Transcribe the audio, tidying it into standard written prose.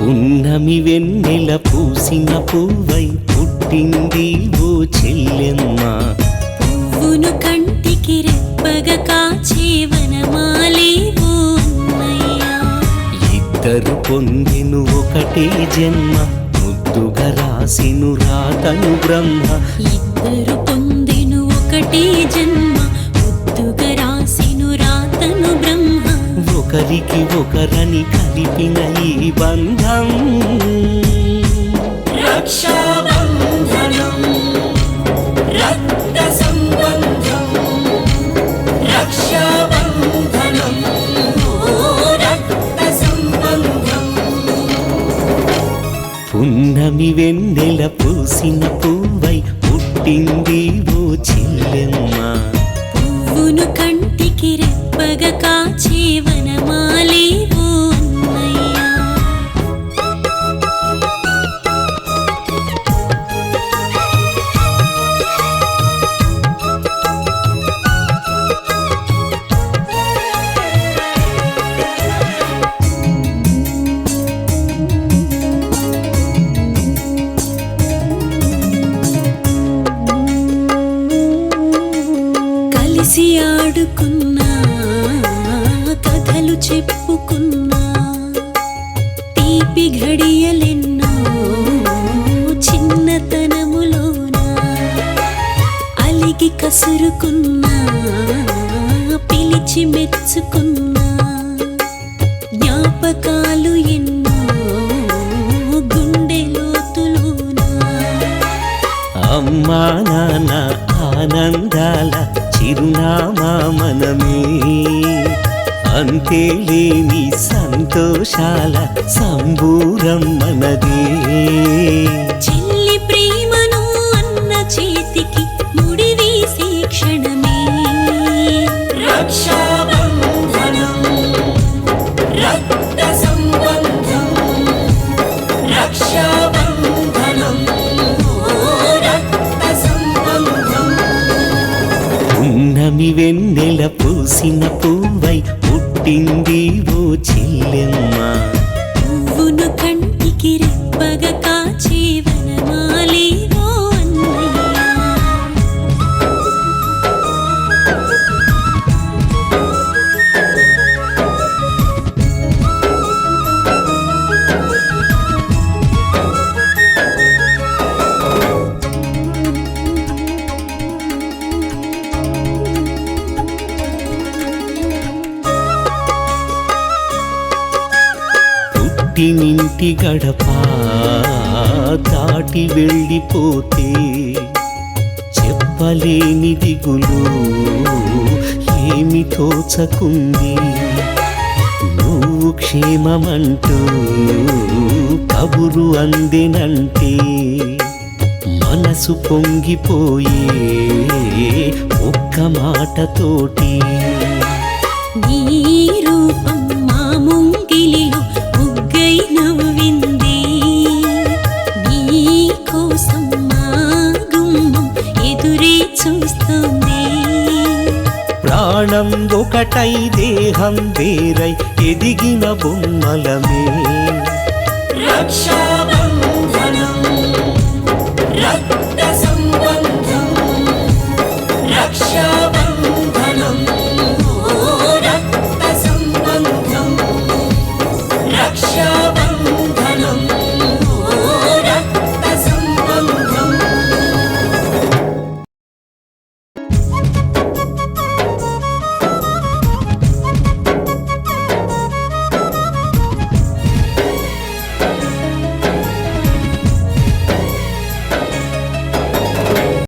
పున్నమి వెన్నెల పూసిన పువ్వై పుట్టింది ఓ చెల్లెమ్మ. పువ్వును కంటికి రెప్పగా కాచే వనమాలి ఓ అన్నయ్య. ఇద్దరు పొందెను ఒకటే జన్మ, ముద్దుగా రాసిను రాతను బ్రహ్మ. ఇద్దరు పొందెను ఒకటే జన్మ, ముద్దుగా రాసిను రాతను బ్రహ్మ. ఒకరికి ఒకరని కలిపిన ఈ బంధం రక్షాబంధనం, రక్త సంబంధం. రక్షాబంధనం, రక్త సంబంధం. పున్నమి వెన్నెల పూసిన పువ్వై పుట్టింది ఓ చెల్లెమ్మ. పువ్వును కంటికి రెప్పగా కాచే వనమాలి ఓ అన్నయ్య. కలిసి ఆడుకున్నా, కథలు చెప్పుకున్నా, తీపి ఘడియలెన్నో చిన్నతనములోనా. అలిగి కసురుకున్నా, పిలిచి మెచ్చుకున్నా, జ్ఞాపకాలు ఎన్నో గుండె లోతులోనా. అమ్మా నాన్న ఆనందాల చిరునామా మనమే, అంతేలేని సంతోషాల సంబూరం మనదే. చెల్లి ప్రేమను అన్న చేతికి ముడివేసే క్షణమే రక్షాబంధనం, రక్త సంబంధం. రక్షాబంధనం, రక్త సంబంధం. పున్నమి వెన్నెల పూసిన పువ్వై పుట్టింది ఓ చెల్లెమ్మ. పువ్వును కంటికి రెప్పగా కాచే వనమాలి ఓ అన్నయ్య. పుట్టినింటి గడప దాటి వెళ్ళిపోతే చెప్పలేని దిగులు ఏమి తోచకుంది. నువ్వు క్షేమమంటూ కబురు అందెనంటే మనసు పొంగిపోయే ఒక్క మాటతోటి. నీ రూపం మా ముంగిలిలో ముగ్గై నవ్వింది. నీ కోసం మా గుమ్మం ఎదురే చూస్తుంది. ప్రాణం ఒకటై దేహం వేరై ఎదిగిన బొమ్మలమే. రక్షాబంధనం, రక్త సంబంధం. రక్షా